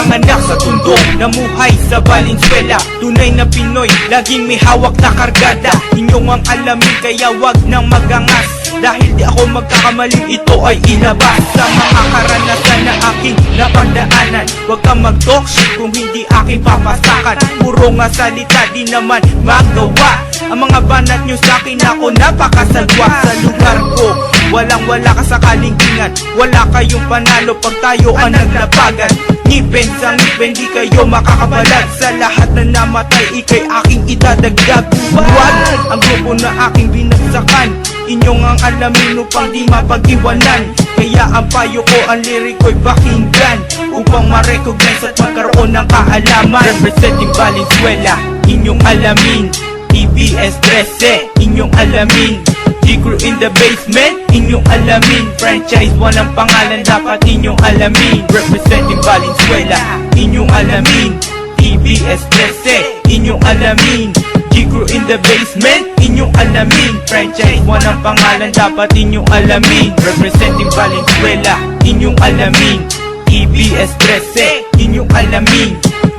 Pinanganak sa tundo, namuhay sa Valenzuela. Tunay na Pinoy, laging may hawak na kargada. Inyong ang alamin, kaya wag nang magangas. Dahil di ako magkakamaling, ito ay ilabas sa mga karanasan na aking napagdaanan. Wag kang mag-talk shit kung hindi aking papasakan. Puro nga salita, di naman magawa. Ang mga banat nyo sa'kin, ako napakasagwa. Sa lugar ko, walang-wala ka sa kalingingan. Wala kayong panalo pag tayo ang naglabagan. Ngipin sa ngipin, di kayo makakabalag. Sa lahat na namatay, ikay aking idadagdag. Huwag ang grupo na aking binagsakan. Inyong ang alamin upang di mapag-iwanan. Kaya ang payo ko, ang lirik ko'y pakinggan, upang ma-recognize at magkaroon ng kaalaman. Representing Valenzuela, inyong alamin. TBS 13, inyong alamin. G-Crew in the basement, inyong alamin. Franchise 1 ang pangalan, dapat inyong alamin. Representing Valenzuela, inyong alamin. TBS 13, inyong alamin. G-Crew in the basement, inyong alamin. Franchise 1 ang pangalan, dapat inyong alamin. Representing Valenzuela, inyong alamin. TBS 13, inyong alamin.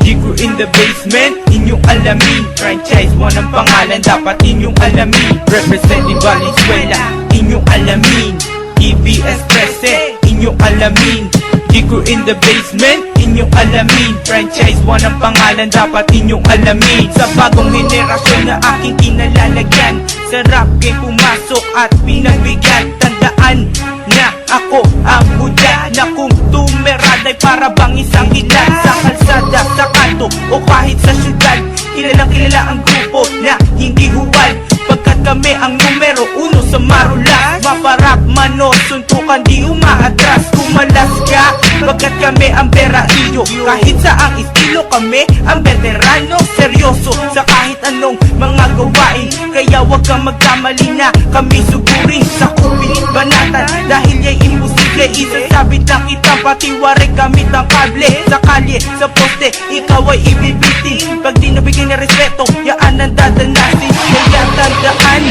G-Crew in the basement, inyong alamin. Franchise 1 ang pangalan, dapat inyong alamin. Representing Valenzuela, inyong alamin. TBS 13, inyong alamin. G-Crew in the basement, inyong alamin. Franchise 1 ang pangalan, dapat inyong alamin. Sa bagong henerasyon na aking kinalalagyan, sa rap kay pumasok at pinagbigyan. Tandaan na ako ang budya, na kung tumeraday para bang isang ilan. Sa kalsada, sa kanto o kahit sa syudad, kilalang kilala ang grupo na hindi huwad. Pagkat kami ang numero 1 sa Marulas. Maparap mano, suntukan di umaatras. Kumalas ka, pagkat kami ang berailyo. Kahit sa ang estilo kami ang veterano. Seryoso sa kahit anong mga gawain. Kaya wag kang magkamali na kami sugurin sa kupit banatan. Dahil ya'y imposible, isasabit lang kita, pati waray gamit ang kable. Sa kalye, sa poste, ikaw ay ibibitin. Pag di nabigyan ng respeto, yaan ang dadanasin. Kaya tandaan,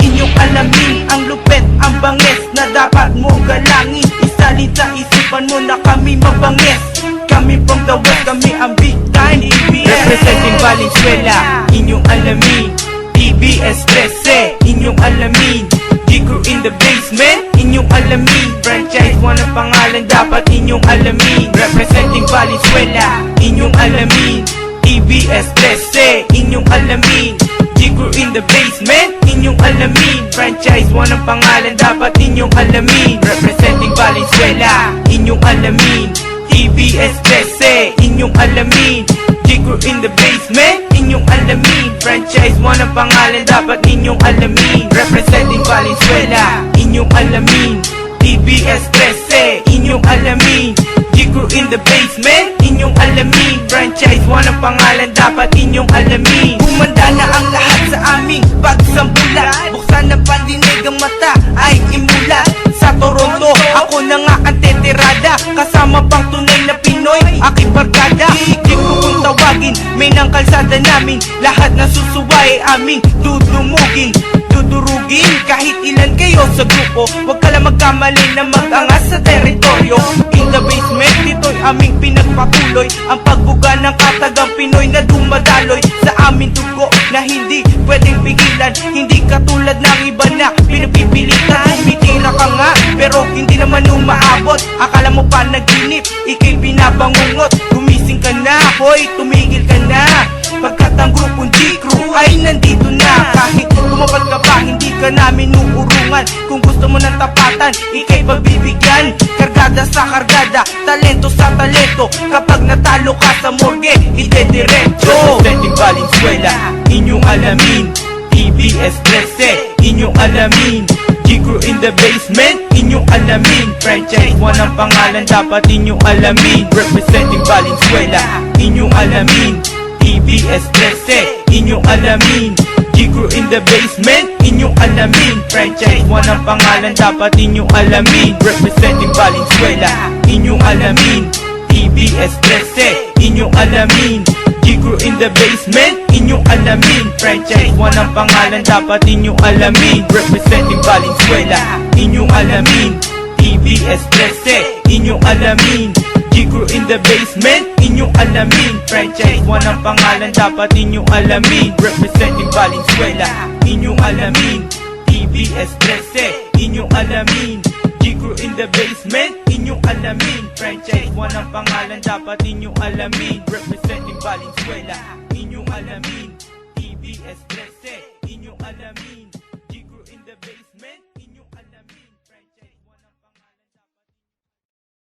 inyong alamin. Ang lupet, ang bangis na dapat mo galangin. Isalin sa isipan mo na kami mabangis. Kami from the west, kami ang big time TBS. Representing Valenzuela, inyong alamin. TBS 13, inyong alamin. G-Crew in the basement, inyong alamin. Franchise 1 ang pangalan, dapat inyong alamin. Representing Valenzuela, inyong alamin. TBS 13, inyong alamin. G-Crew in the basement, inyong alamin. Franchise 1 ang pangalan, dapat inyong alamin. Representing Valenzuela, inyong alamin. TBS 13, inyong alamin. G-Crew in the basement, inyong alamin. Franchise 1 ang pangalan, dapat inyong alamin. Representing Valenzuela, inyong alamin. TBS 13, inyong alamin. G-Crew in the basement, inyong alamin. Franchise 1 ang pangalan, dapat inyong alamin. Humanda na ang lahat sa aming pagsambulat. Buksan ang pandinig, ang mata ay imulat. Sa Toronto, ako na nga ang teterada. Kasama pang tunay na Pinoy, aking barkada. Di ko kung tawagin, may nang kalsada namin. Lahat na susuway aming dudumugin. Dudurugin kahit ilan kayo sa grupo. Huwag ka lang magkamali na mag-angas sa teritoryo. In the basement, dito'y aming pinagpatuloy. Ang pagbuga ng katagang Pinoy na dumadaloy sa aming dugo na hindi pwedeng pigilan. Hindi katulad ng iba na pinapipilitan. Tumitira ka nga, pero hindi naman umaabot. Akala mo pa naginip, ikay pinabangungot. Gumising ka na, hoy, tumigil ka na. Pagkat ang grupong G-Crew ay nandito na. Kahit kumapal ka pa, hindi ka namin uurungan. Kung gusto mo ng tapatan, ikay pagbibigyan. Kargada sa kargada, talento sa talento. Kapag natalo ka sa morgue, idediretso. Representing Valenzuela, inyong alamin. TBS 13, inyong alamin. G-Crew in the basement, inyong alamin. Franchise 1 ang pangalan, dapat inyong alamin. Representing Valenzuela, inyong alamin. TBS 13, inyong alamin. G-Crew in the basement, inyong alamin. Franchise 1 ang pangalan, dapat inyong alamin. Representing Valenzuela, inyong alamin. TBS 13, inyong alamin. G-Crew in the basement, inyong alamin. Franchise 1 ang pangalan, dapat inyong alamin. Representing Valenzuela, inyong alamin. TBS 13, inyong alamin. G-Crew in the basement, inyong alamin. Franchise 1 ang pangalan, dapat inyong alamin. Representing Valenzuela, inyong alamin. TBS 13, inyong alamin. G-Crew in the basement, inyong alamin. Franchise 1 ang pangalan, dapat inyong alamin. Representing Valenzuela, inyong alamin. TBS 13, inyong alamin.